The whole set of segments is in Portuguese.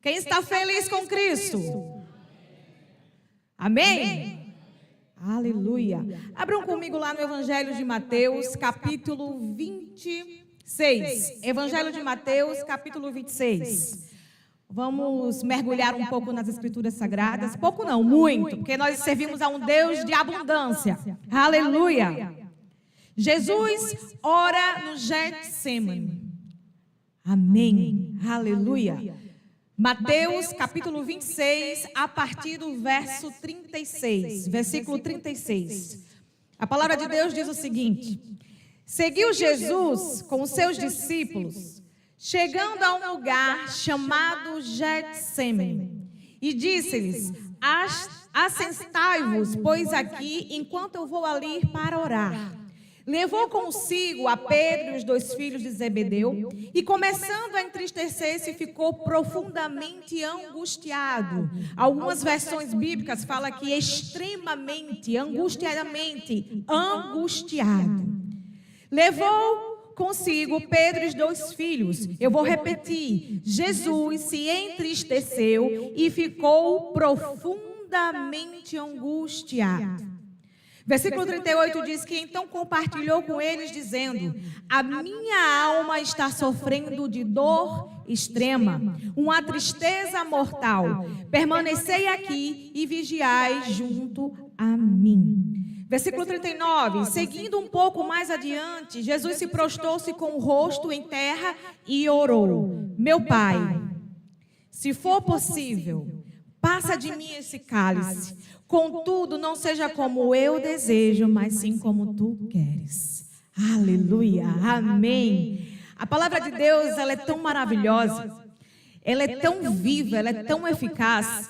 Quem está feliz com Cristo? Amém? Aleluia. Abram comigo lá no Evangelho de Mateus, capítulo 26. Evangelho de Mateus, capítulo 26. Vamos mergulhar um pouco nas Escrituras Sagradas. Pouco não, muito, porque nós servimos a um Deus de abundância. Aleluia. Jesus ora no Getsemane. Amém. Aleluia. Mateus, capítulo 26, a partir do verso 36, versículo 36. A palavra de Deus diz o seguinte: seguiu Jesus com os seus discípulos, chegando a um lugar chamado Getsemane, e disse-lhes: assentai-vos, pois aqui, enquanto eu vou ali para orar. Levou consigo a Pedro e os 2 filhos de Zebedeu, e começando a entristecer-se, ficou profundamente angustiado. Algumas versões bíblicas falam que extremamente, angustiadamente, angustiado. Levou consigo Pedro e os 2 filhos. Eu vou repetir. Jesus se entristeceu e ficou profundamente angustiado. Versículo 38 diz que então compartilhou com eles, dizendo: a minha alma está sofrendo de dor extrema, uma tristeza mortal. Permanecei aqui e vigiai junto a mim. Versículo 39, seguindo um pouco mais adiante, Jesus se prostrou-se com o rosto em terra e orou: meu Pai, se for possível, passa de mim esse cálice. Contudo, não seja como eu desejo, mas sim como tu queres. Aleluia, amém. A palavra de Deus, ela é tão maravilhosa, ela é tão viva, ela é tão eficaz,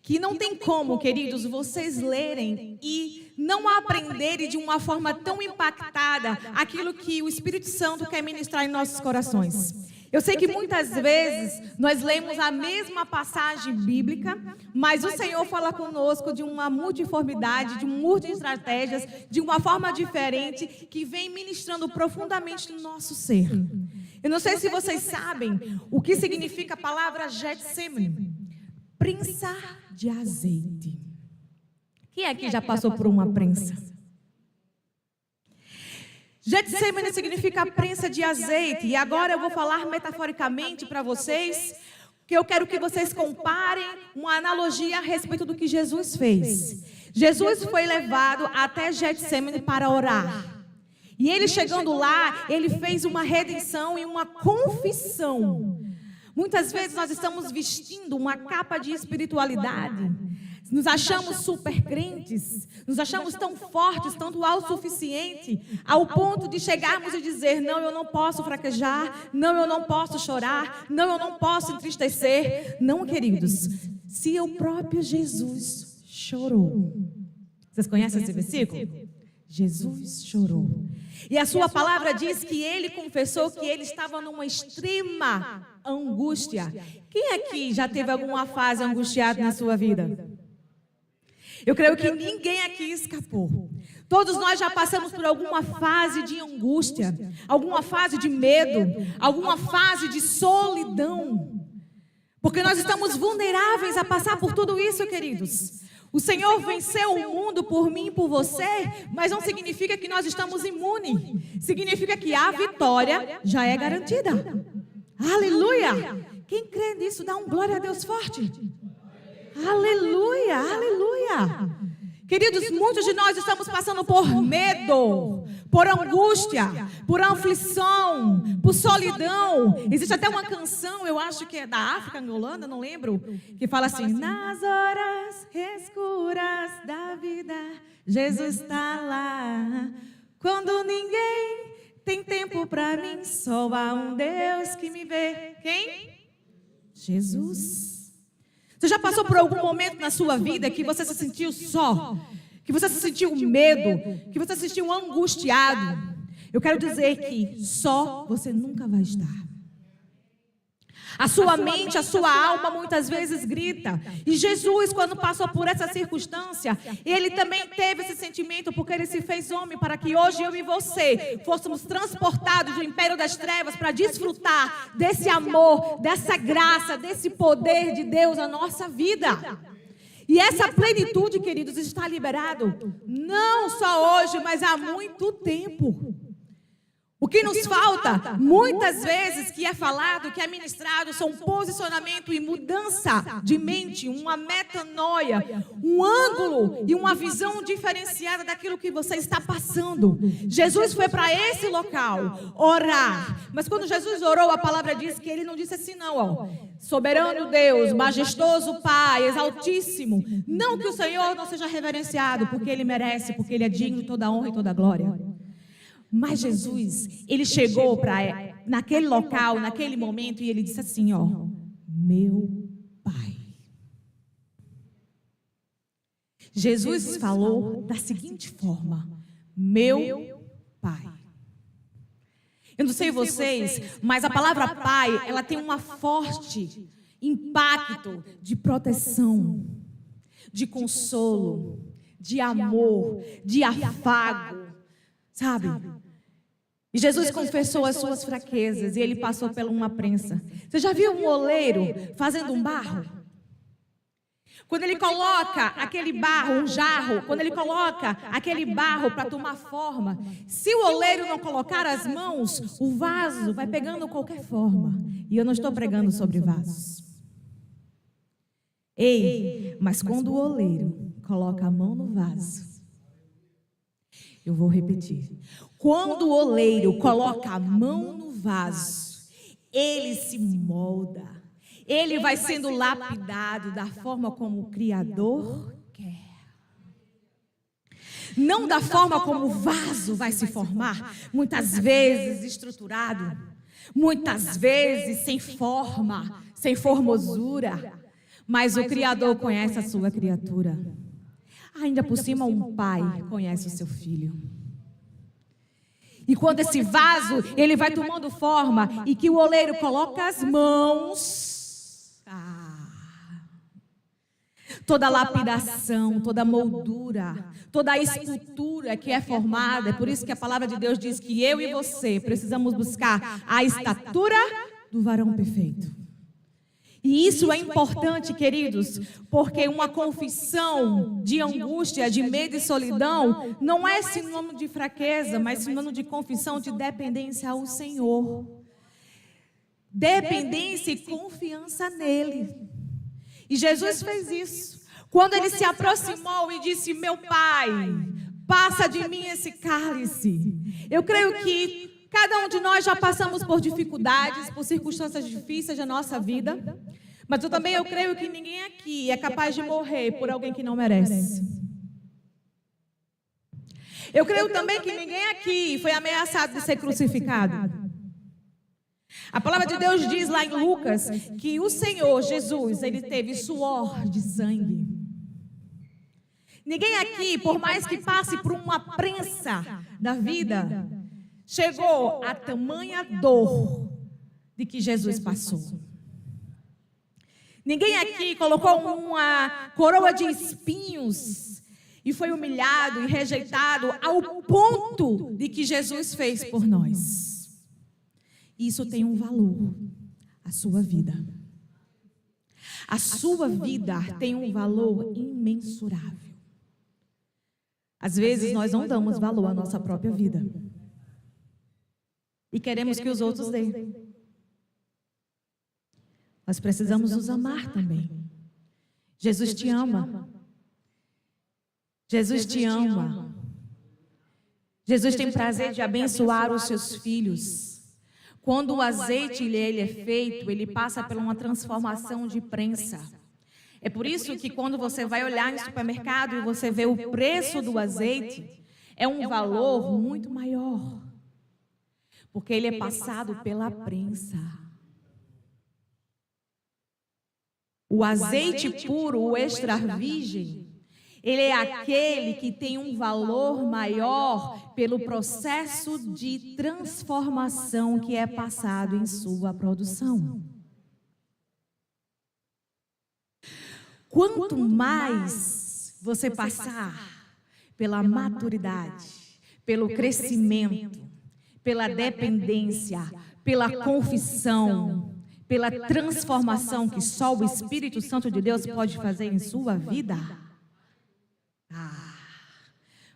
que não tem como, queridos, vocês lerem e não aprenderem de uma forma tão impactada aquilo que o Espírito Santo quer ministrar em nossos corações. Eu sei que muitas vezes nós lemos a mesma passagem bíblica, mas o Senhor fala conosco de uma multiformidade, de um multi estratégias, de uma forma diferente, que vem ministrando profundamente no nosso ser. Eu não sei se vocês sabem o que significa a palavra Getsemane. Prensa de azeite. Quem aqui já passou por uma prensa? Getsemane significa a prensa de azeite. E agora eu vou falar metaforicamente para vocês, que eu quero que vocês comparem uma analogia a respeito do que Jesus fez. Jesus foi levado até Getsemane para orar. E ele chegando lá, ele fez uma redenção e uma confissão. Muitas vezes nós estamos vestindo uma capa de espiritualidade. Nos achamos super crentes, nos achamos tão fortes, tão autossuficientes, ao ponto de chegarmos e dizer: não, eu não posso fraquejar, não, eu não posso chorar, não, eu não posso entristecer. Não, queridos, se o próprio Jesus chorou. Vocês conhecem esse versículo? Jesus chorou. E a sua palavra diz que ele confessou que ele estava numa extrema angústia. Quem aqui já teve alguma fase angustiada na sua vida? Eu creio que ninguém aqui escapou. Todos nós já passamos por alguma fase de angústia, alguma fase de medo, alguma fase de solidão. Porque nós estamos vulneráveis a passar por tudo isso, queridos. O Senhor venceu o mundo por mim e por você, mas não significa que nós estamos imunes. Significa que a vitória já é garantida. Aleluia! Quem crê nisso, dá um glória a Deus forte. Aleluia, aleluia. Queridos, muitos de nós estamos passando por medo, por angústia, por aflição, por solidão. Existe até uma canção, eu acho que é da África, angolana, não lembro, que fala assim: nas horas escuras da vida, Jesus está lá. Quando ninguém tem tempo para mim, só há um Deus que me vê. Quem? Jesus. Você já passou por algum momento na sua vida que você se sentiu só, que você se sentiu medo, que você se sentiu angustiado? Eu quero dizer que só você nunca vai estar. A sua mente, a sua alma muitas vezes grita. E Jesus, quando passou por essa circunstância, ele também teve esse sentimento, porque ele se fez homem para que hoje eu e você fôssemos transportados do império das trevas para desfrutar desse amor, dessa graça, desse poder de Deus na nossa vida. E essa plenitude, queridos, está liberado não só hoje, mas há muito tempo. O que nos falta, muitas vezes, que é falado, que é ministrado, são posicionamento e mudança de mente, uma metanoia, um ângulo e uma visão diferenciada daquilo que você está passando. Jesus foi para esse local orar, mas quando Jesus orou, a palavra diz que ele não disse assim não, ó. Soberano Deus, majestoso Pai, exaltíssimo. Não que o Senhor não seja reverenciado, porque Ele merece, porque Ele é digno de toda honra e toda glória. Mas Jesus, ele chegou naquele local, naquele momento, e ele disse assim, ó, meu Pai. Jesus falou da seguinte forma, meu Pai. Eu não sei vocês, mas a palavra Pai, ela tem um forte impacto de proteção, de consolo, de amor, de afago, sabe? E Jesus confessou as suas fraquezas e ele passou por uma prensa. Você já viu um oleiro fazendo um barro? Quando ele coloca aquele barro, um jarro, quando ele coloca aquele barro para tomar forma, se o oleiro não colocar as mãos, o vaso vai pegando qualquer forma. E eu não estou pregando sobre vasos. Ei, mas quando o oleiro coloca a mão no vaso, eu vou repetir. Quando o oleiro coloca a mão no vaso, ele se molda. Ele vai sendo lapidado da forma como o Criador quer. Não da forma como o vaso vai se formar, muitas vezes estruturado, muitas vezes sem forma, sem formosura. Mas o Criador conhece a sua criatura. Ainda por cima, um pai conhece o seu filho. E quando esse vaso, ele vai tomando forma e que o oleiro coloca as mãos, toda a lapidação, toda a moldura, toda a escultura que é formada, é por isso que a palavra de Deus diz que eu e você precisamos buscar a estatura do varão perfeito. E isso é importante, queridos, porque uma confissão de angústia, de medo e solidão não é sinônimo de fraqueza, mas sinônimo de confissão de dependência ao Senhor. Dependência e confiança nele. E Jesus fez isso. Quando ele se aproximou e disse, meu Pai, passa de mim esse cálice. Eu creio que cada um de nós já passamos por dificuldades, por circunstâncias difíceis da nossa vida. Mas eu creio que ninguém aqui é capaz de morrer por alguém que não merece. Eu creio também que ninguém aqui foi ameaçado de ser crucificado. A palavra de Deus diz lá em Lucas que o Senhor Jesus, ele teve suor de sangue. Ninguém aqui, por mais que passe por uma prensa da vida, chegou a tamanha dor de que Jesus passou. Ninguém aqui colocou uma coroa de espinhos e foi humilhado e rejeitado ao ponto de que Jesus fez por nós. Isso tem um valor, a sua vida. A sua vida tem um valor imensurável. Às vezes nós não damos valor à nossa própria vida. E queremos que os outros deem. Nós precisamos nos amar também. Jesus te ama. Jesus te ama. Jesus tem prazer de abençoar os seus filhos. Quando o azeite ele é feito, ele passa por uma transformação de prensa. É por isso que quando você vai olhar no supermercado e você vê o preço do azeite, é um valor muito maior. Porque ele é passado pela prensa. O azeite puro, o extra virgem, ele é aquele que tem um valor maior pelo processo de transformação que é passado em sua produção. Quanto mais você passar pela maturidade, pelo crescimento, pela dependência, pela confissão, pela transformação que só o Espírito Santo de Deus pode fazer em sua vida,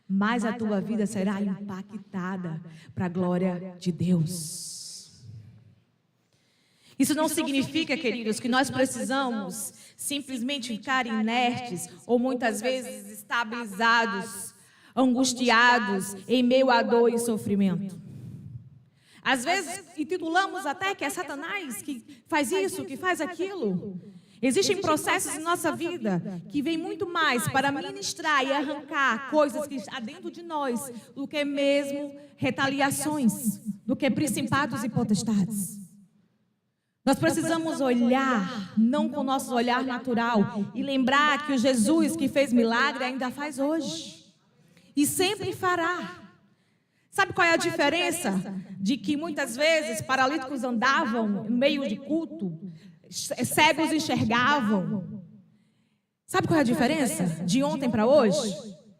mais a tua vida será impactada para a glória de Deus. Isso não significa, queridos, que nós precisamos simplesmente ficar inertes ou muitas vezes estabilizados, angustiados em meio à dor e sofrimento. Às vezes intitulamos até que é Satanás que faz isso, que faz aquilo. Existem processos em nossa vida que vêm muito mais para ministrar e arrancar coisas que estão dentro de nós do que mesmo retaliações, do que principados e potestades. Nós precisamos olhar, não com o nosso olhar natural, e lembrar que o Jesus que fez milagre ainda faz hoje. E sempre fará. Sabe qual é a diferença? De que muitas vezes paralíticos andavam no meio de culto, cegos enxergavam. Sabe qual é a diferença de ontem para hoje?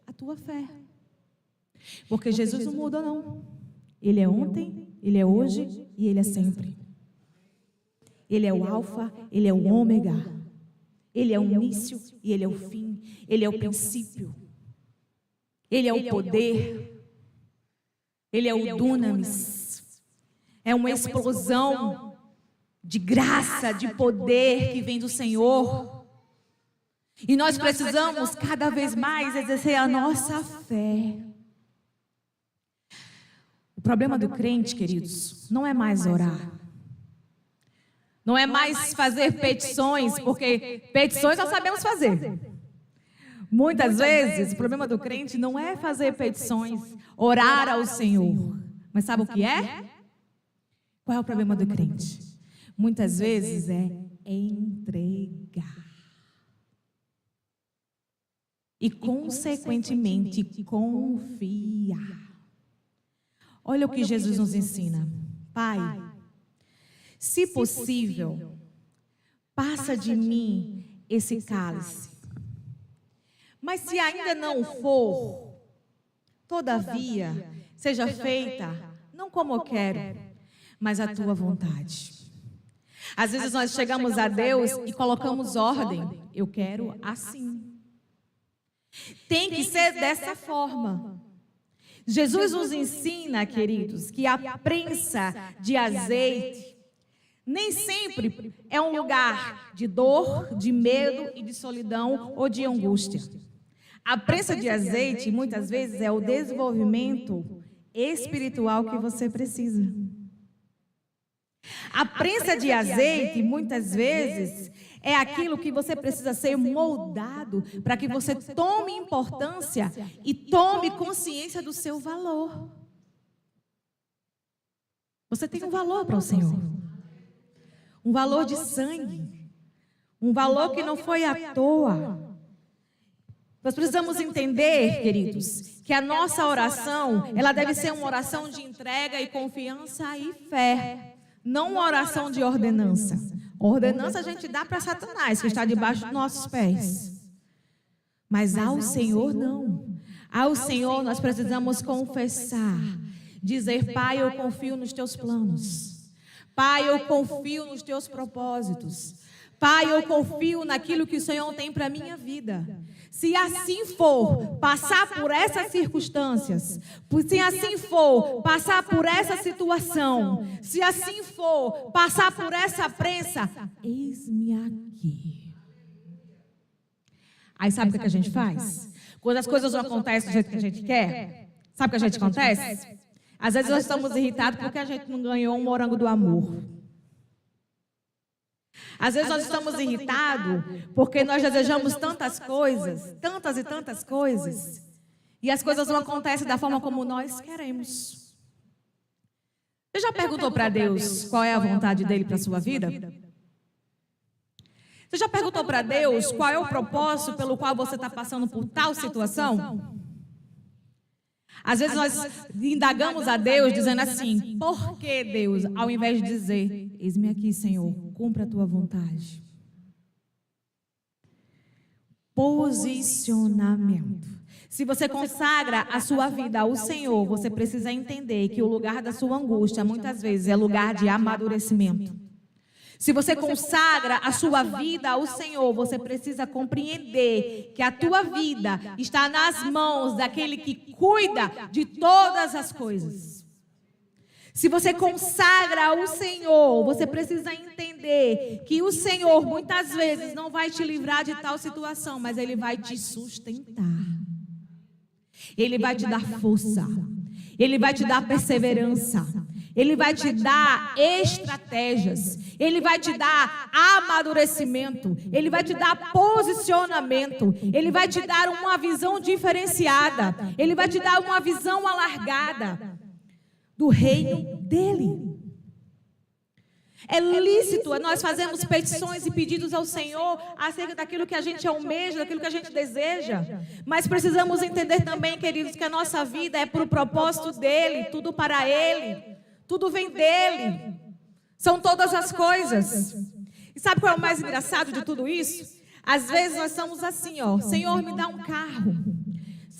A tua fé. Porque Jesus não muda, não. Ele é ontem, Ele é hoje e Ele é sempre. Ele é o alfa, Ele é o ômega. Ele é o início e Ele é o fim. Ele é o princípio. Ele é o poder. Ele é o dunamis. É uma explosão de graça, de poder que vem do Senhor. E nós precisamos cada vez mais exercer a nossa fé. O problema do crente, queridos, não é mais orar. Não é mais fazer petições, porque petições nós sabemos fazer. Muitas vezes, o problema do crente não é fazer petições, orar ao Senhor. Mas sabe o que é? Qual é o problema do crente? Muitas vezes é entregar. E, consequentemente, confiar. Olha o que Jesus nos ensina. Pai, se possível, passa de mim esse cálice. Mas se ainda não for, todavia, seja feita, não como eu quero, mas a tua vontade. Às vezes nós chegamos a Deus e colocamos ordem. Eu quero assim. Tem que ser dessa forma. Jesus nos ensina, queridos, que a prensa de azeite nem sempre é um lugar de dor, de medo e de solidão ou de angústia. A prensa de azeite, muitas vezes, é o desenvolvimento espiritual que você precisa. A prensa de azeite, muitas vezes, é aquilo que você precisa ser moldado para que você tome importância e tome consciência do seu valor. Você tem um valor para o Senhor. Um valor de sangue. Um valor que não foi à toa. Nós precisamos entender, queridos, que a nossa oração, ela deve ser uma oração de entrega e confiança e fé. Não uma oração de ordenança. Ordenança a gente dá para Satanás, que está debaixo dos nossos pés. Mas ao Senhor, não. Ao Senhor nós precisamos confessar. Dizer, Pai, eu confio nos teus planos. Pai, eu confio nos teus propósitos. Pai, eu confio naquilo que o Senhor tem para a minha vida. Se assim for, passar por essas circunstâncias, se assim for, passar por essa situação, se assim for, passar por essa prensa, eis-me aqui. Aí sabe o que a gente faz? Quando as coisas não acontecem do jeito que a gente quer, sabe o que a gente acontece? Às vezes nós estamos irritados porque a gente não ganhou um morango do amor. Às vezes nós estamos irritados porque nós desejamos tantas coisas, tantas e tantas coisas, e as coisas não acontecem da forma como nós queremos. Você já perguntou para Deus qual é a vontade dele para a sua vida? Você já perguntou para Deus qual é o propósito pelo qual você está passando por tal situação? Às vezes nós indagamos a Deus dizendo assim, por que Deus? Ao invés de dizer, eis-me aqui, Senhor, cumpra a tua vontade. posicionamento. Se você consagra a sua vida ao Senhor, você precisa entender que o lugar da sua angústia, muitas vezes, é lugar de amadurecimento. Se você consagra a sua vida ao Senhor, você precisa compreender que a tua vida está nas mãos daquele que cuida de todas as coisas. Se você consagra ao Senhor, você precisa entender que o Senhor muitas vezes não vai te livrar de tal situação, mas Ele vai te sustentar. Ele vai te dar força. Ele vai te dar perseverança. Ele vai te dar estratégias. Ele vai te dar amadurecimento. Ele vai te dar posicionamento. Ele vai te dar uma visão diferenciada. Ele vai te dar uma visão alargada do reino dele. É lícito nós fazermos petições e pedidos ao Senhor acerca daquilo que a gente almeja, daquilo que a gente deseja. Mas precisamos entender também, queridos, que a nossa vida é para o propósito dele, tudo para ele, tudo vem dele. São todas as coisas. E sabe qual é o mais engraçado de tudo isso? Às vezes nós somos assim, ó, Senhor, me dá um carro.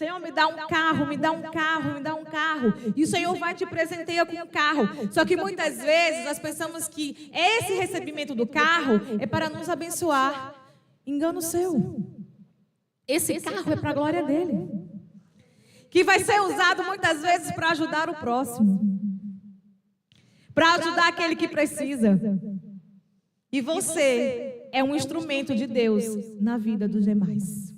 Senhor, me dá um carro, me dá um carro, me dá um carro. E o Senhor vai te presentear com um carro. Só que muitas vezes nós pensamos que esse recebimento do carro é para nos abençoar. Engano seu. Esse carro é para a glória dele. Que vai ser usado muitas vezes para ajudar o próximo. Para ajudar aquele que precisa. E você é um instrumento de Deus na vida dos demais.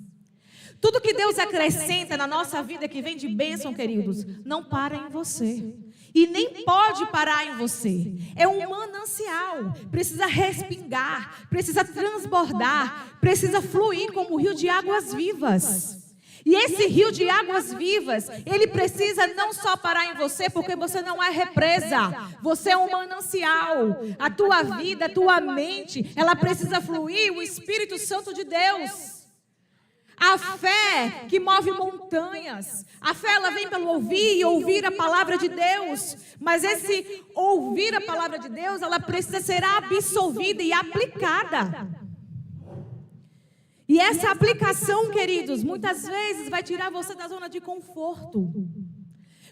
Tudo que Deus acrescenta na nossa vida que vem de bênção, queridos, não para em você. E nem pode parar em você. É um manancial. Precisa respingar, precisa transbordar, precisa fluir como um rio de águas vivas. E esse rio de águas vivas, ele precisa não só parar em você, porque você não é represa. Você é um manancial. A tua vida, a tua mente, ela precisa fluir o Espírito Santo de Deus. A fé que move montanhas. A fé, ela vem pelo ouvir e ouvir a palavra de Deus. Mas esse ouvir a palavra de Deus, ela precisa ser absolvida e aplicada. E essa aplicação, queridos, muitas vezes vai tirar você da zona de conforto.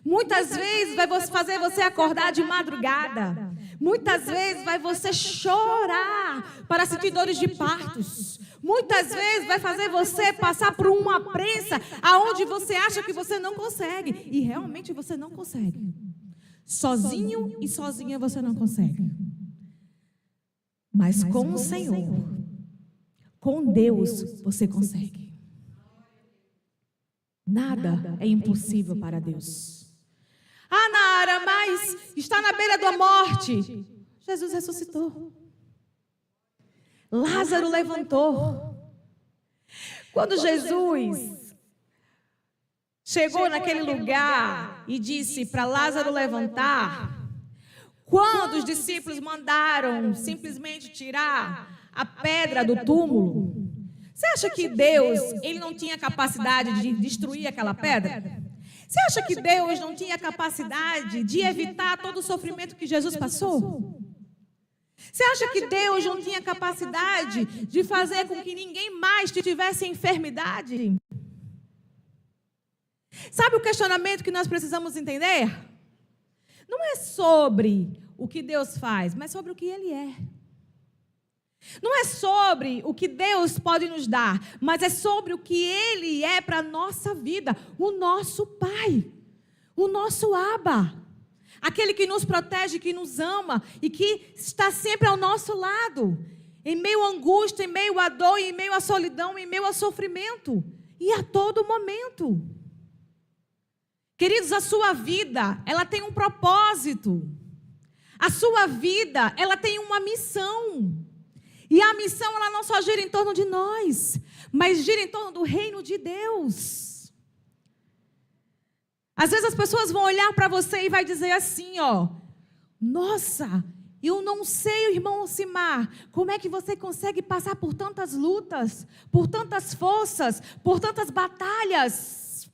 Muitas vezes vai fazer você acordar de madrugada. Muitas vezes vai você chorar para sentir dores de partos. Muitas vezes vai fazer você passar por uma prensa aonde você acha que você não consegue. E realmente você não consegue. Sozinho e sozinha você não consegue. Mas com o Senhor, com Deus, você consegue. Nada é impossível para Deus. Ah, Nara, mas está na beira da morte. Jesus ressuscitou. Lázaro levantou. Quando Jesus chegou naquele lugar e disse para Lázaro levantar, quando os discípulos mandaram simplesmente tirar a pedra do túmulo, você acha que Deus, ele não tinha capacidade de destruir aquela pedra? Você acha que Deus não tinha capacidade de evitar todo o sofrimento que Jesus passou? Você acha que Deus não tinha capacidade de fazer com que ninguém mais tivesse enfermidade? Sabe o questionamento que nós precisamos entender? Não é sobre o que Deus faz, mas sobre o que Ele é. Não é sobre o que Deus pode nos dar, mas é sobre o que Ele é para a nossa vida. O nosso Pai, o nosso Abba. Aquele que nos protege, que nos ama e que está sempre ao nosso lado. Em meio à angústia, em meio à dor, em meio à solidão, em meio ao sofrimento. E a todo momento. Queridos, a sua vida, ela tem um propósito. A sua vida, ela tem uma missão. E a missão, ela não só gira em torno de nós, mas gira em torno do reino de Deus. Às vezes as pessoas vão olhar para você e vai dizer assim, ó, nossa, eu não sei, irmão Ocimar, como é que você consegue passar por tantas lutas, por tantas forças, por tantas batalhas.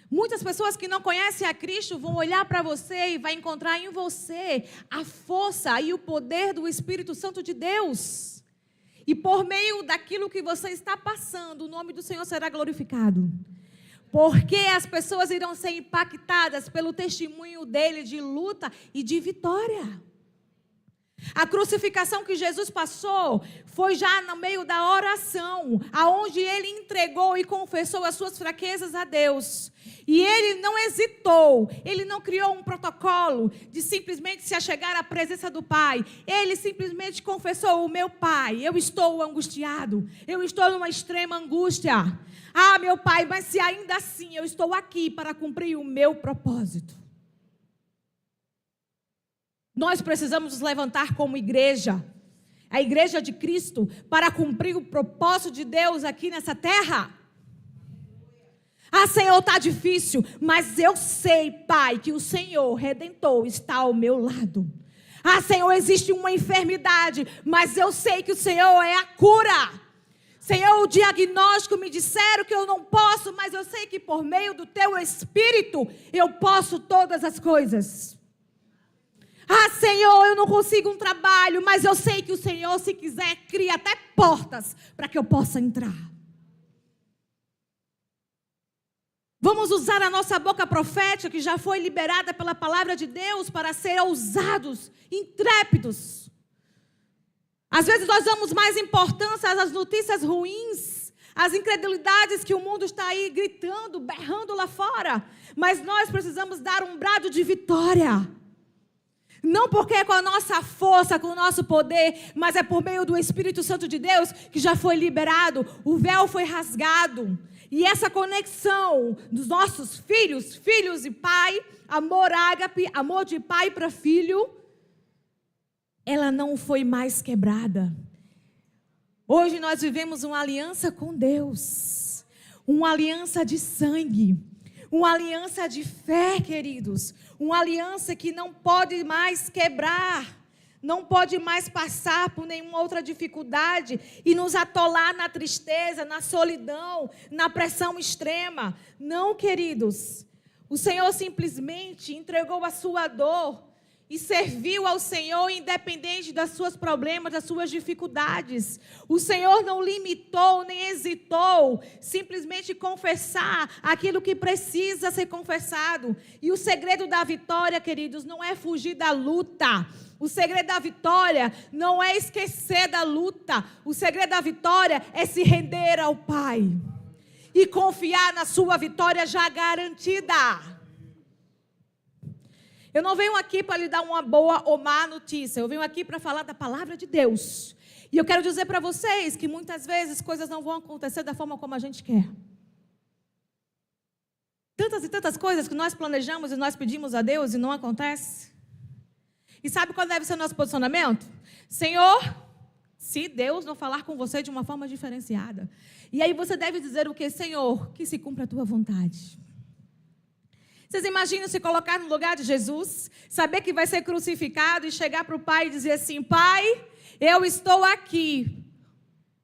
Muitas pessoas que não conhecem a Cristo vão olhar para você e vai encontrar em você a força e o poder do Espírito Santo de Deus. E por meio daquilo que você está passando, o nome do Senhor será glorificado. Porque as pessoas irão ser impactadas pelo testemunho dele de luta e de vitória. A crucificação que Jesus passou foi já no meio da oração, aonde ele entregou e confessou as suas fraquezas a Deus. E ele não hesitou, ele não criou um protocolo de simplesmente se achegar à presença do Pai. Ele simplesmente confessou: o meu Pai, eu estou angustiado, eu estou numa extrema angústia. Ah, meu Pai, mas se ainda assim eu estou aqui para cumprir o meu propósito. Nós precisamos nos levantar como igreja, a igreja de Cristo, para cumprir o propósito de Deus aqui nessa terra. Ah, Senhor, está difícil, mas eu sei, Pai, que o Senhor Redentor está ao meu lado. Ah, Senhor, existe uma enfermidade, mas eu sei que o Senhor é a cura. Senhor, o diagnóstico me disseram que eu não posso, mas eu sei que por meio do Teu Espírito eu posso todas as coisas. Ah, Senhor, eu não consigo um trabalho, mas eu sei que o Senhor, se quiser, cria até portas para que eu possa entrar. Vamos usar a nossa boca profética, que já foi liberada pela palavra de Deus, para ser ousados, intrépidos. Às vezes nós damos mais importância às notícias ruins, às incredulidades que o mundo está aí gritando, berrando lá fora. Mas nós precisamos dar um brado de vitória. Não porque é com a nossa força, com o nosso poder, mas é por meio do Espírito Santo de Deus que já foi liberado. O véu foi rasgado. E essa conexão dos nossos filhos, filhos e pai, amor ágape, amor de pai para filho, ela não foi mais quebrada. Hoje nós vivemos uma aliança com Deus, uma aliança de sangue, uma aliança de fé, queridos, uma aliança que não pode mais quebrar, não pode mais passar por nenhuma outra dificuldade e nos atolar na tristeza, na solidão, na pressão extrema. Não, queridos, o Senhor simplesmente entregou a sua dor e serviu ao Senhor independente dos seus problemas, das suas dificuldades. O Senhor não limitou, nem hesitou, simplesmente confessar aquilo que precisa ser confessado. E o segredo da vitória, queridos, não é fugir da luta. O segredo da vitória não é esquecer da luta. O segredo da vitória é se render ao Pai e confiar na sua vitória já garantida. Eu não venho aqui para lhe dar uma boa ou má notícia. Eu venho aqui para falar da palavra de Deus. E eu quero dizer para vocês que muitas vezes coisas não vão acontecer da forma como a gente quer. Tantas e tantas coisas que nós planejamos e nós pedimos a Deus e não acontece. E sabe qual deve ser o nosso posicionamento? Senhor, se Deus não falar com você de uma forma diferenciada. E aí você deve dizer o quê? Senhor, que se cumpra a tua vontade. Vocês imaginam se colocar no lugar de Jesus, saber que vai ser crucificado e chegar para o Pai e dizer assim: Pai, eu estou aqui.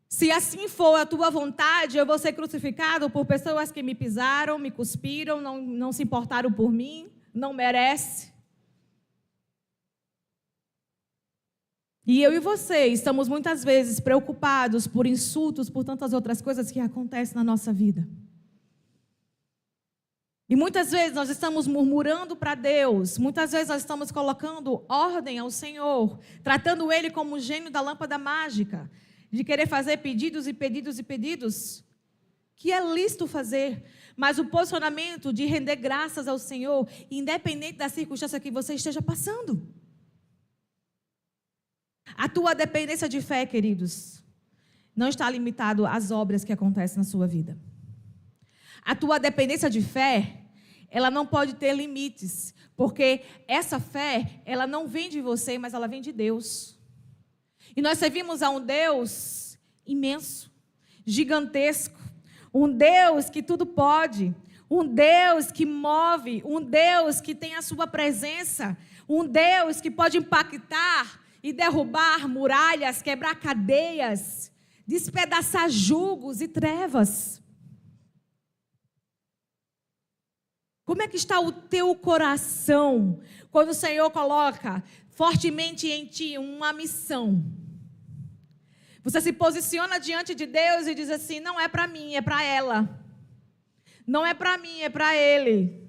Se assim for a tua vontade, eu vou ser crucificado por pessoas que me pisaram, me cuspiram, não se importaram por mim, não merece. E eu e você estamos muitas vezes preocupados por insultos, por tantas outras coisas que acontecem na nossa vida. E muitas vezes nós estamos murmurando para Deus, muitas vezes nós estamos colocando ordem ao Senhor, tratando Ele como o gênio da lâmpada mágica, de querer fazer pedidos e pedidos e pedidos, que é lícito fazer, mas o posicionamento de render graças ao Senhor, independente da circunstância que você esteja passando. A tua dependência de fé, queridos, não está limitado às obras que acontecem na sua vida. A tua dependência de fé, ela não pode ter limites, porque essa fé, ela não vem de você, mas ela vem de Deus. E nós servimos a um Deus imenso, gigantesco, um Deus que tudo pode, um Deus que move, um Deus que tem a sua presença, um Deus que pode impactar e derrubar muralhas, quebrar cadeias, despedaçar julgos e trevas. Como é que está o teu coração quando o Senhor coloca fortemente em ti uma missão? Você se posiciona diante de Deus e diz assim: não é para mim, é para ela. Não é para mim, é para ele.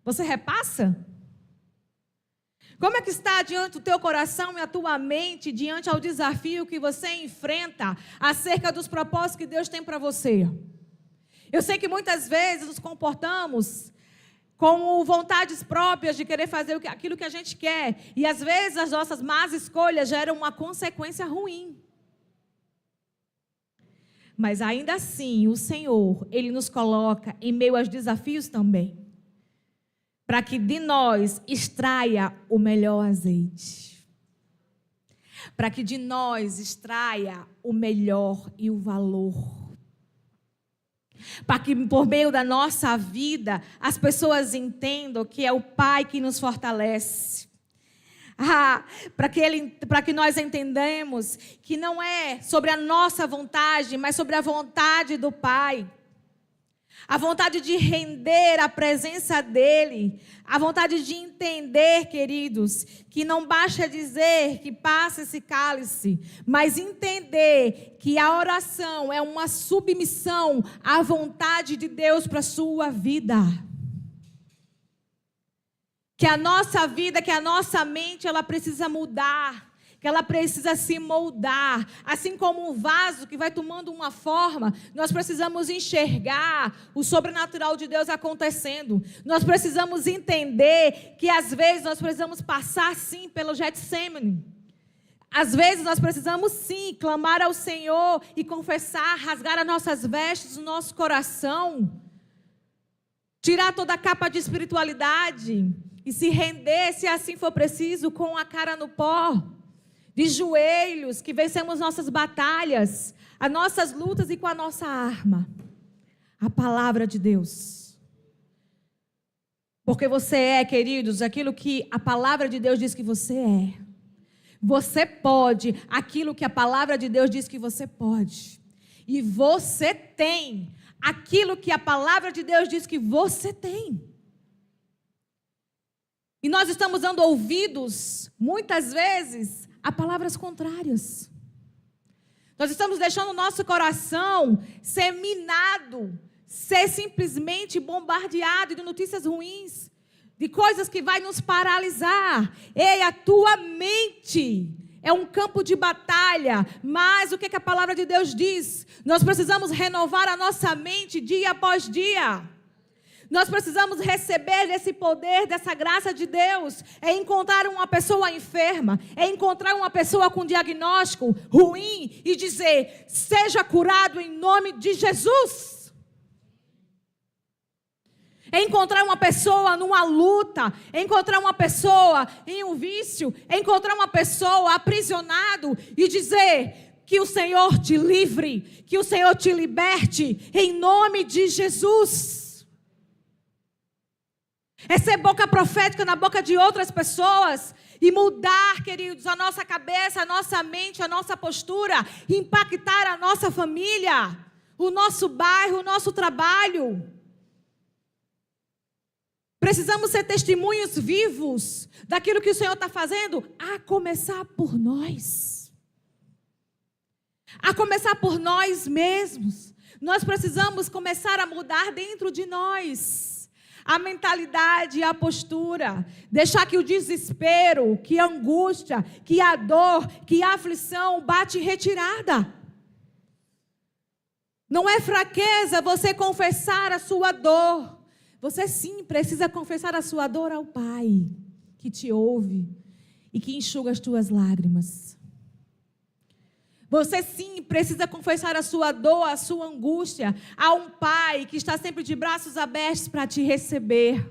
Você repassa? Como é que está diante do teu coração e a tua mente, diante ao desafio que você enfrenta acerca dos propósitos que Deus tem para você? Eu sei que muitas vezes nos comportamos com vontades próprias de querer fazer aquilo que a gente quer. E às vezes as nossas más escolhas geram uma consequência ruim. Mas ainda assim, o Senhor, Ele nos coloca em meio aos desafios também, para que de nós extraia o melhor azeite. Para que de nós extraia o melhor e o valor. Para que por meio da nossa vida, as pessoas entendam que é o Pai que nos fortalece. Para que nós entendamos que não é sobre a nossa vontade, mas sobre a vontade do Pai. A vontade de render a presença dEle. A vontade de entender, queridos, que não basta dizer que passa esse cálice, mas entender que a oração é uma submissão à vontade de Deus para a sua vida. Que a nossa vida, que a nossa mente, ela precisa mudar. Que ela precisa se moldar. Assim como um vaso que vai tomando uma forma, nós precisamos enxergar o sobrenatural de Deus acontecendo. Nós precisamos entender que às vezes nós precisamos passar sim pelo Getsemane. Às vezes nós precisamos sim clamar ao Senhor e confessar, rasgar as nossas vestes, o nosso coração. Tirar toda a capa de espiritualidade e se render, se assim for preciso, com a cara no pó. De joelhos, que vencemos nossas batalhas, as nossas lutas e com a nossa arma, a palavra de Deus. Porque você é, queridos, aquilo que a palavra de Deus diz que você é. Você pode aquilo que a palavra de Deus diz que você pode. E você tem aquilo que a palavra de Deus diz que você tem. E nós estamos dando ouvidos, muitas vezes, a palavras contrárias. Nós estamos deixando o nosso coração ser minado, ser simplesmente bombardeado de notícias ruins, de coisas que vai nos paralisar. Ei, a tua mente é um campo de batalha, mas o que a palavra de Deus diz? Nós precisamos renovar a nossa mente dia após dia. Nós precisamos receber desse poder, dessa graça de Deus. É encontrar uma pessoa enferma, é encontrar uma pessoa com diagnóstico ruim e dizer: seja curado em nome de Jesus. É encontrar uma pessoa numa luta, é encontrar uma pessoa em um vício, é encontrar uma pessoa aprisionado e dizer que o Senhor te livre, que o Senhor te liberte em nome de Jesus. É ser boca profética na boca de outras pessoas e mudar, queridos, a nossa cabeça, a nossa mente, a nossa postura, impactar a nossa família, o nosso bairro, o nosso trabalho. Precisamos ser testemunhos vivos daquilo que o Senhor está fazendo, a começar por nós. A começar por nós mesmos. Nós precisamos começar a mudar dentro de nós. A mentalidade e a postura. Deixar que o desespero, que a angústia, que a dor, que a aflição bate em retirada. Não é fraqueza você confessar a sua dor. Você sim precisa confessar a sua dor ao Pai, que te ouve e que enxuga as tuas lágrimas. Você sim precisa confessar a sua dor, a sua angústia a um Pai que está sempre de braços abertos para te receber.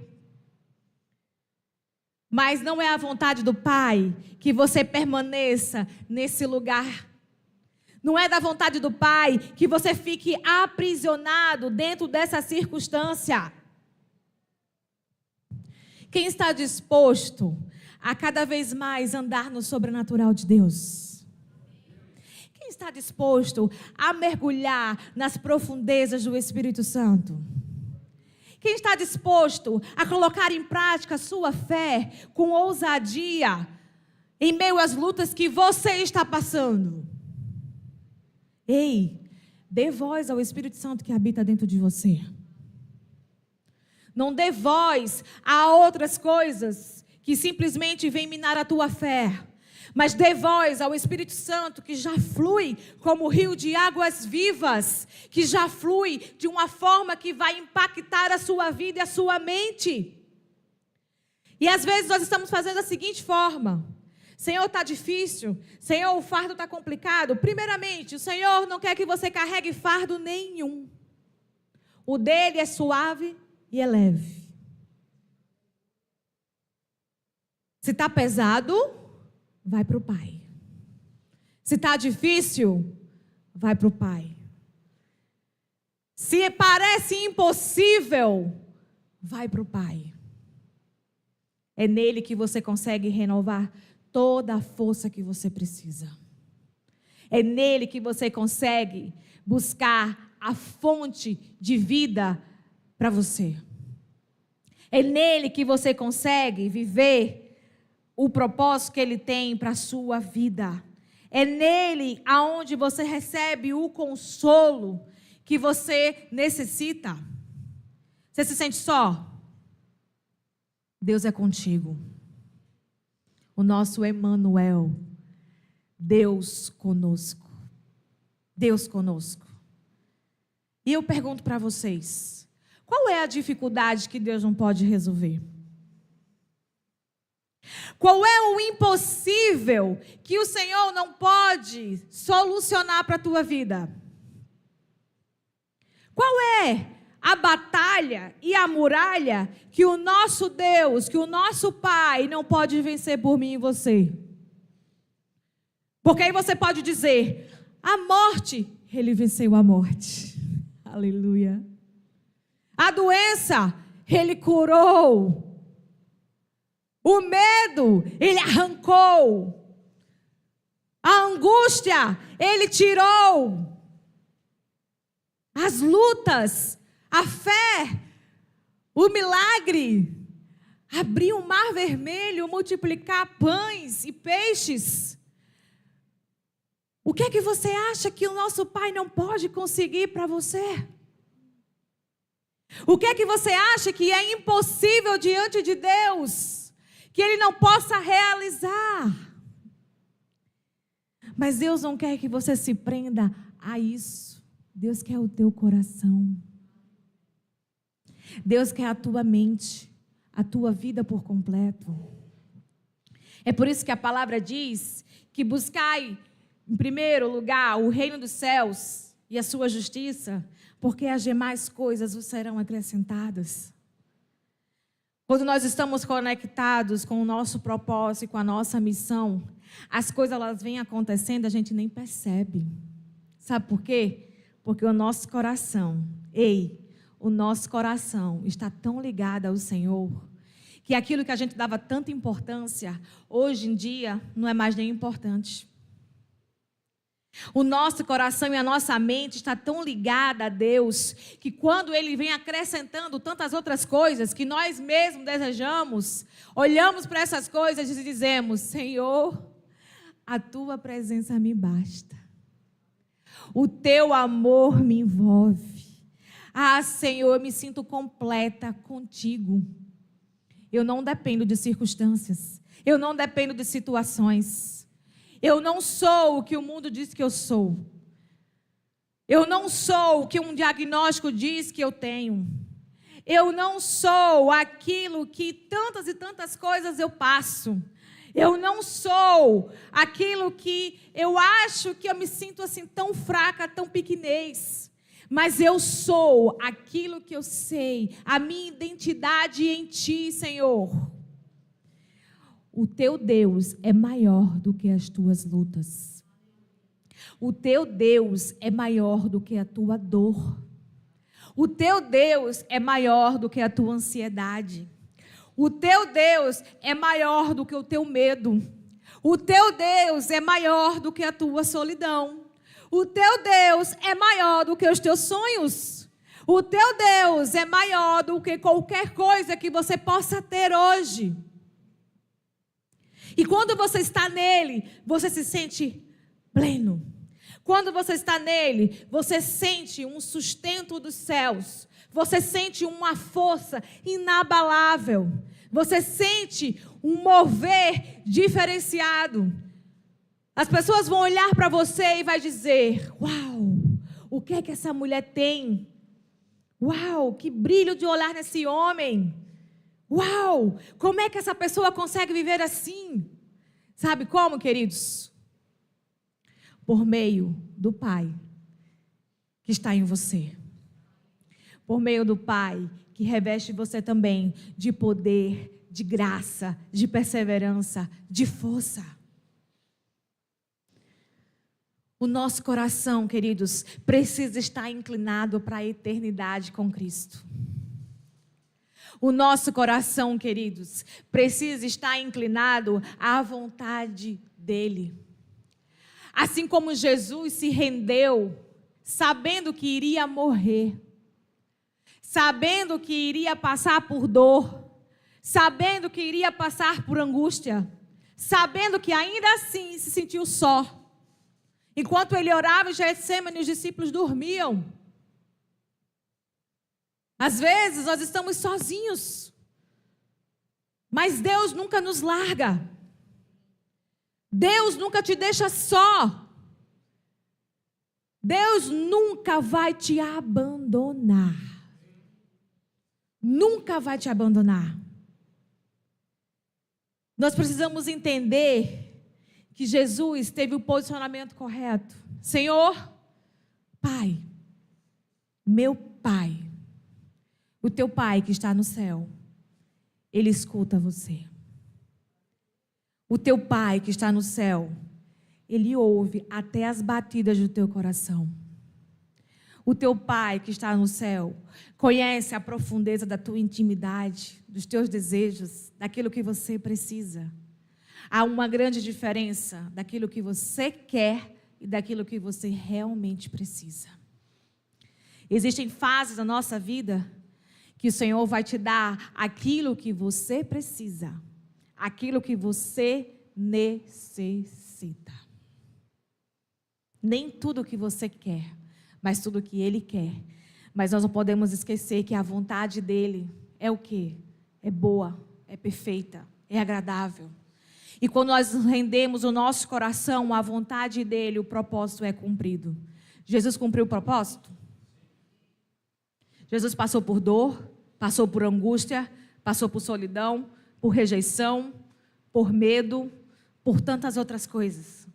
Mas não é a vontade do Pai que você permaneça nesse lugar. Não é da vontade do Pai que você fique aprisionado dentro dessa circunstância. Quem está disposto a cada vez mais andar no sobrenatural de Deus? Quem está disposto a mergulhar nas profundezas do Espírito Santo? Quem está disposto a colocar em prática a sua fé com ousadia em meio às lutas que você está passando? Ei, dê voz ao Espírito Santo que habita dentro de você. Não dê voz a outras coisas que simplesmente vêm minar a tua fé. Mas dê voz ao Espírito Santo que já flui como rio de águas vivas, que já flui de uma forma que vai impactar a sua vida e a sua mente. E às vezes nós estamos fazendo da seguinte forma: Senhor, está difícil. Senhor, o fardo está complicado. Primeiramente, o Senhor não quer que você carregue fardo nenhum. O dele é suave e é leve. Se está pesado, vai para o Pai. Se está difícil, vai para o Pai. Se parece impossível, vai para o Pai. É nele que você consegue renovar toda a força que você precisa. É nele que você consegue buscar a fonte de vida para você. É nele que você consegue viver o propósito que ele tem para a sua vida. É nele aonde você recebe o consolo que você necessita. Você se sente só? Deus é contigo. O nosso Emmanuel, Deus conosco. Deus conosco. E eu pergunto para vocês, qual é a dificuldade que Deus não pode resolver? Qual é o impossível que o Senhor não pode solucionar para a tua vida? Qual é a batalha e a muralha que o nosso Deus, que o nosso Pai não pode vencer por mim e você? Porque aí você pode dizer, a morte, ele venceu a morte. Aleluia. A doença, ele curou. O medo, ele arrancou. A angústia, ele tirou. As lutas, a fé, o milagre, abrir o mar vermelho, multiplicar pães e peixes. O que é que você acha que o nosso Pai não pode conseguir para você? O que é que você acha que é impossível diante de Deus, que Ele não possa realizar? Mas Deus não quer que você se prenda a isso. Deus quer o teu coração. Deus quer a tua mente, a tua vida por completo. É por isso que a palavra diz que buscai em primeiro lugar o reino dos céus e a sua justiça, porque as demais coisas vos serão acrescentadas. Quando nós estamos conectados com o nosso propósito e com a nossa missão, as coisas elas vêm acontecendo, a gente nem percebe. Sabe por quê? Porque o nosso coração, o nosso coração está tão ligado ao Senhor, que aquilo que a gente dava tanta importância, hoje em dia não é mais nem importante. O nosso coração e a nossa mente está tão ligada a Deus, que quando Ele vem acrescentando tantas outras coisas que nós mesmos desejamos, olhamos para essas coisas e dizemos, Senhor, a Tua presença me basta. O Teu amor me envolve. Ah, Senhor, eu me sinto completa contigo. Eu não dependo de circunstâncias. Eu não dependo de situações. Eu não sou o que o mundo diz que eu sou. Eu não sou o que um diagnóstico diz que eu tenho. Eu não sou aquilo que tantas e tantas coisas eu passo. Eu não sou aquilo que eu acho que eu me sinto assim tão fraca, tão pequenez. Mas eu sou aquilo que eu sei, a minha identidade em Ti, Senhor. O teu Deus é maior do que as tuas lutas. O teu Deus é maior do que a tua dor. O teu Deus é maior do que a tua ansiedade. O teu Deus é maior do que o teu medo. O teu Deus é maior do que a tua solidão. O teu Deus é maior do que os teus sonhos. O teu Deus é maior do que qualquer coisa que você possa ter hoje. E quando você está nele, você se sente pleno. Quando você está nele, você sente um sustento dos céus. Você sente uma força inabalável. Você sente um mover diferenciado. As pessoas vão olhar para você e vai dizer: uau, o que é que essa mulher tem? Uau, que brilho de olhar nesse homem. Uau, como é que essa pessoa consegue viver assim? Sabe como, queridos? Por meio do Pai que está em você. Por meio do Pai que reveste você também de poder, de graça, de perseverança, de força. O nosso coração, queridos, precisa estar inclinado para a eternidade com Cristo. O nosso coração, queridos, precisa estar inclinado à vontade dEle. Assim como Jesus se rendeu, sabendo que iria morrer, sabendo que iria passar por dor, sabendo que iria passar por angústia, sabendo que ainda assim se sentiu só. Enquanto ele orava em Getsêmani, os discípulos dormiam. Às vezes nós estamos sozinhos, mas Deus nunca nos larga. Deus nunca te deixa só. Deus nunca vai te abandonar. Nunca vai te abandonar. Nós precisamos entender que Jesus teve o posicionamento correto. Senhor, Pai, meu Pai, o teu Pai que está no céu, Ele escuta você. O teu Pai que está no céu, Ele ouve até as batidas do teu coração. O teu Pai que está no céu conhece a profundeza da tua intimidade, dos teus desejos, daquilo que você precisa. Há uma grande diferença daquilo que você quer e daquilo que você realmente precisa. Existem fases da nossa vida que o Senhor vai te dar aquilo que você precisa, aquilo que você necessita. Nem tudo o que você quer, mas tudo o que Ele quer. Mas nós não podemos esquecer que a vontade dEle é o quê? É boa, é perfeita, é agradável. E quando nós rendemos o nosso coração à vontade dEle, o propósito é cumprido. Jesus cumpriu o propósito? Jesus passou por dor, passou por angústia, passou por solidão, por rejeição, por medo, por tantas outras coisas.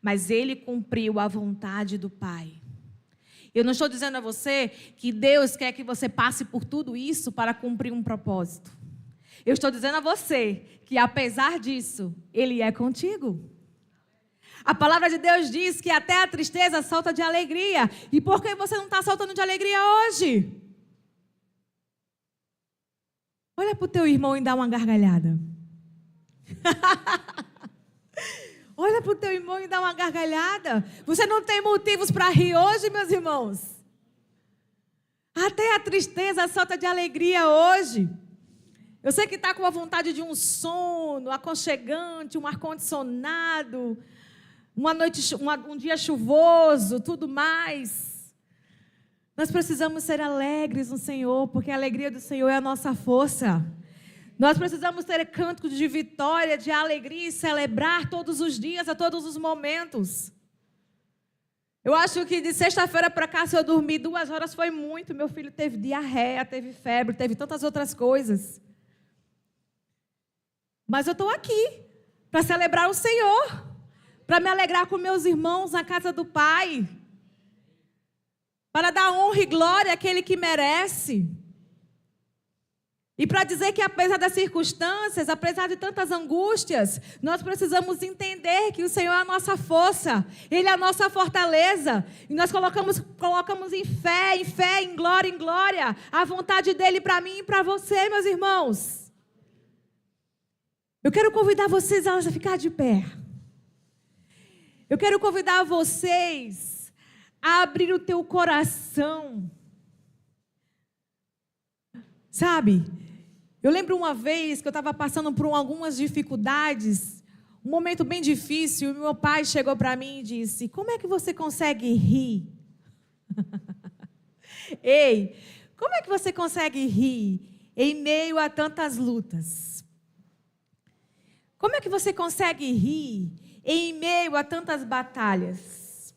Mas Ele cumpriu a vontade do Pai. Eu não estou dizendo a você que Deus quer que você passe por tudo isso para cumprir um propósito. Eu estou dizendo a você que, apesar disso, Ele é contigo. A palavra de Deus diz que até a tristeza salta de alegria. E por que você não está saltando de alegria hoje? Olha para o teu irmão e dá uma gargalhada. Olha para o teu irmão e dá uma gargalhada. Você não tem motivos para rir hoje, meus irmãos? Até a tristeza salta de alegria hoje. Eu sei que está com a vontade de um sono aconchegante, um ar-condicionado, um dia chuvoso, tudo mais. Nós precisamos ser alegres no Senhor, porque a alegria do Senhor é a nossa força. Nós precisamos ter cânticos de vitória, de alegria e celebrar todos os dias, a todos os momentos. Eu acho que de sexta-feira para cá, se eu dormir 2 horas foi muito. Meu filho teve diarreia, teve febre, teve tantas outras coisas. Mas eu estou aqui para celebrar o Senhor, para me alegrar com meus irmãos na casa do Pai, para dar honra e glória àquele que merece. E para dizer que apesar das circunstâncias, apesar de tantas angústias, nós precisamos entender que o Senhor é a nossa força, Ele é a nossa fortaleza. E nós colocamos em fé, em glória, a vontade dEle para mim e para você, meus irmãos. Eu quero convidar vocês a ficar de pé. Eu quero convidar vocês a abrir o teu coração. Sabe? Eu lembro uma vez que eu estava passando por algumas dificuldades. um momento bem difícil, meu pai chegou para mim e disse: como é que você consegue rir? Ei, como é que você consegue rir em meio a tantas lutas? Como é que você consegue rir em meio a tantas batalhas?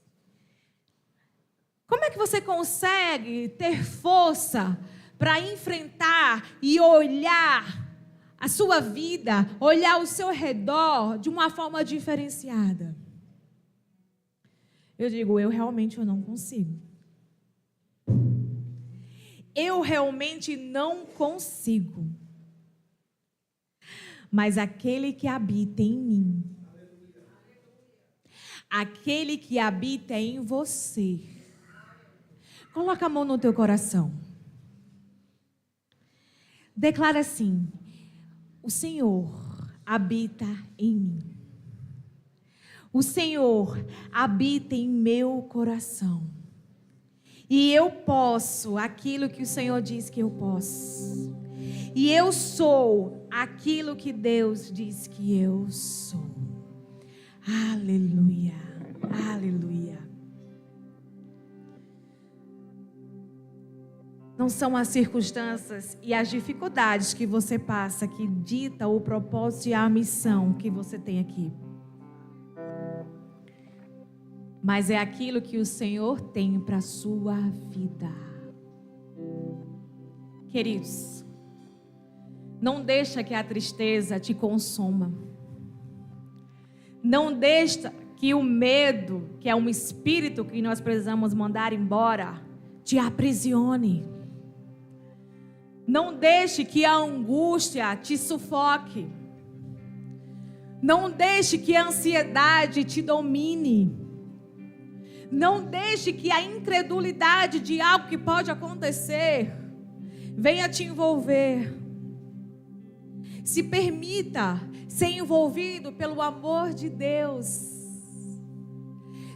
Como é que você consegue ter força para enfrentar e olhar a sua vida, olhar o seu redor de uma forma diferenciada? Eu digo, eu realmente não consigo. Eu realmente não consigo. Mas aquele que habita em mim, aquele que habita em você, coloca a mão no teu coração. Declara assim: o Senhor habita em mim. O Senhor habita em meu coração. E eu posso aquilo que o Senhor diz que eu posso. E eu sou aquilo que Deus diz que eu sou. Aleluia, aleluia. Não são as circunstâncias e as dificuldades que você passa que dita o propósito e a missão que você tem aqui. Mas é aquilo que o Senhor tem para a sua vida. Queridos, não deixa que a tristeza te consuma. Não deixa que o medo, que é um espírito que nós precisamos mandar embora, te aprisione. Não deixe que a angústia te sufoque. Não deixe que a ansiedade te domine. Não deixe que a incredulidade de algo que pode acontecer venha te envolver. Se permita ser envolvido pelo amor de Deus.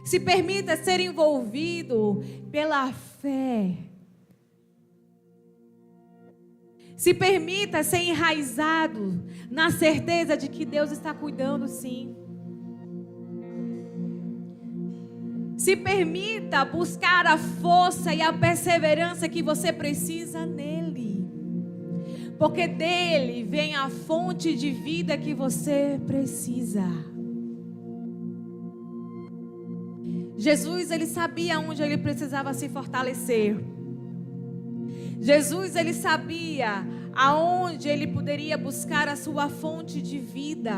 Se permita ser envolvido pela fé. Se permita ser enraizado na certeza de que Deus está cuidando, sim. Se permita buscar a força e a perseverança que você precisa nele. Porque dele vem a fonte de vida que você precisa. Jesus, ele sabia onde ele precisava se fortalecer. Jesus, ele sabia aonde ele poderia buscar a sua fonte de vida.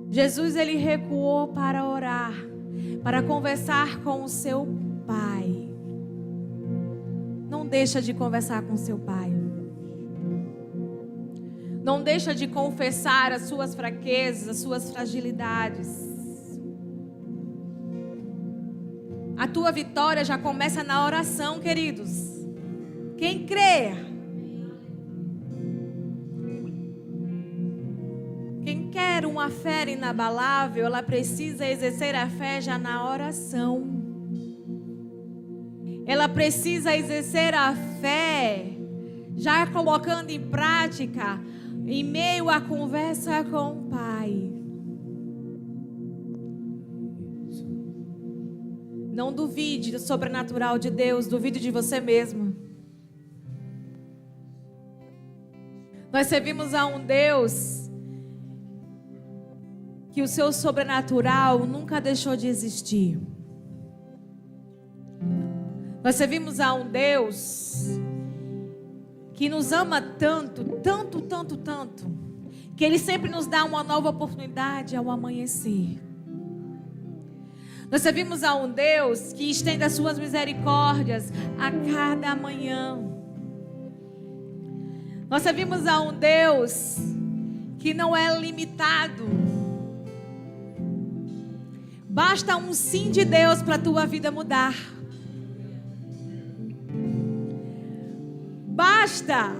Jesus, ele recuou para orar, para conversar com o seu Pai. Não deixa de conversar com seu Pai. Não deixa de confessar as suas fraquezas, as suas fragilidades. A tua vitória já começa na oração, queridos. Quem crê? Quem quer uma fé inabalável, ela precisa exercer a fé já na oração. Ela precisa exercer a fé já colocando em prática em meio à conversa com o Pai. Não duvide do sobrenatural de Deus, duvide de você mesmo. Nós servimos a um Deus que o seu sobrenatural nunca deixou de existir. Nós servimos a um Deus que nos ama tanto, tanto, tanto, tanto, que Ele sempre nos dá uma nova oportunidade ao amanhecer. Nós servimos a um Deus que estende as suas misericórdias a cada manhã. Nós servimos a um Deus que não é limitado. Basta um sim de Deus para a tua vida mudar. Basta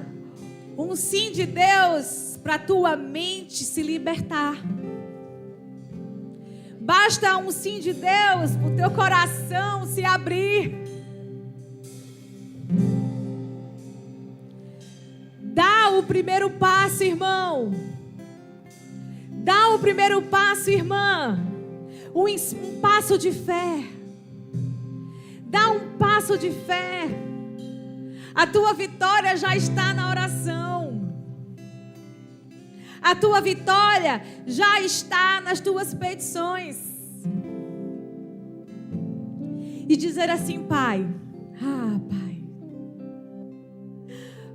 um sim de Deus para a tua mente se libertar. Basta um sim de Deus para o teu coração se abrir. Dá o primeiro passo, irmão. Dá o primeiro passo, irmã. Um passo de fé. Dá um passo de fé. A tua vitória já está na oração. A tua vitória já está nas tuas petições. E dizer assim: Pai, Pai,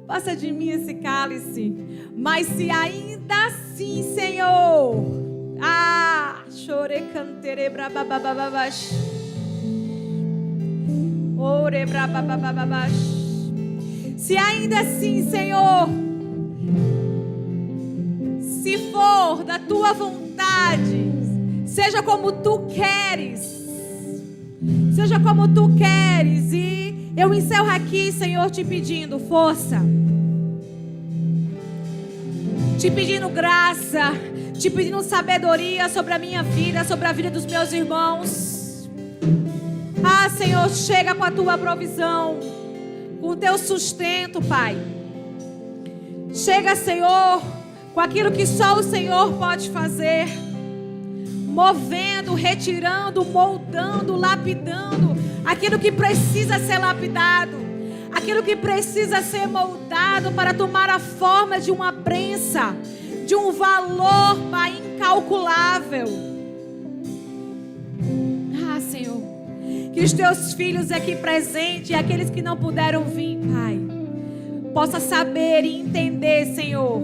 passa de mim esse cálice, mas se ainda assim, Senhor, chore cantere brababababash, ore brababababash. Se ainda assim, Senhor, se for da tua vontade, seja como tu queres, seja como tu queres. E eu encerro aqui, Senhor, te pedindo força, te pedindo graça, te pedindo sabedoria sobre a minha vida, sobre a vida dos meus irmãos. Senhor, chega com a tua provisão, com o teu sustento, Pai. Chega, Senhor, com aquilo que só o Senhor pode fazer, movendo, retirando, moldando, lapidando aquilo que precisa ser lapidado, aquilo que precisa ser moldado para tomar a forma de uma prensa, de um valor, Pai, incalculável. Senhor, que os teus filhos aqui presentes e aqueles que não puderam vir, Pai, possa saber e entender, Senhor,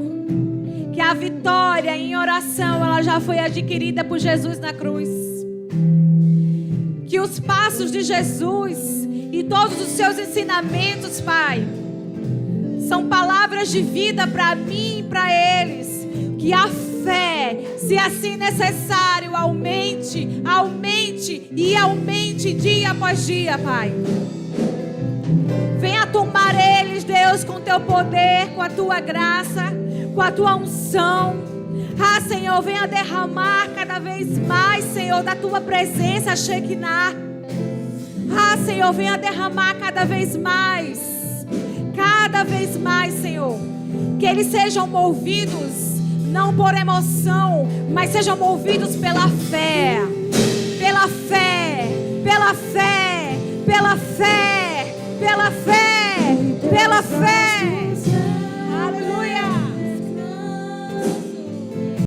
que a vitória em oração, ela já foi adquirida por Jesus na cruz. Que os passos de Jesus e todos os seus ensinamentos, Pai, são palavras de vida para mim e para eles. Que a fé, se assim necessário, aumente e aumente dia após dia, Pai. Venha tomar eles, Deus, com teu poder, com a tua graça, com a tua unção. Senhor, venha derramar cada vez mais, Senhor, da tua presença, Shekinah. Senhor, venha derramar cada vez mais, Senhor. Que eles sejam movidos, não por emoção, mas sejam movidos pela fé, pela fé, pela fé, pela fé, pela fé, pela fé.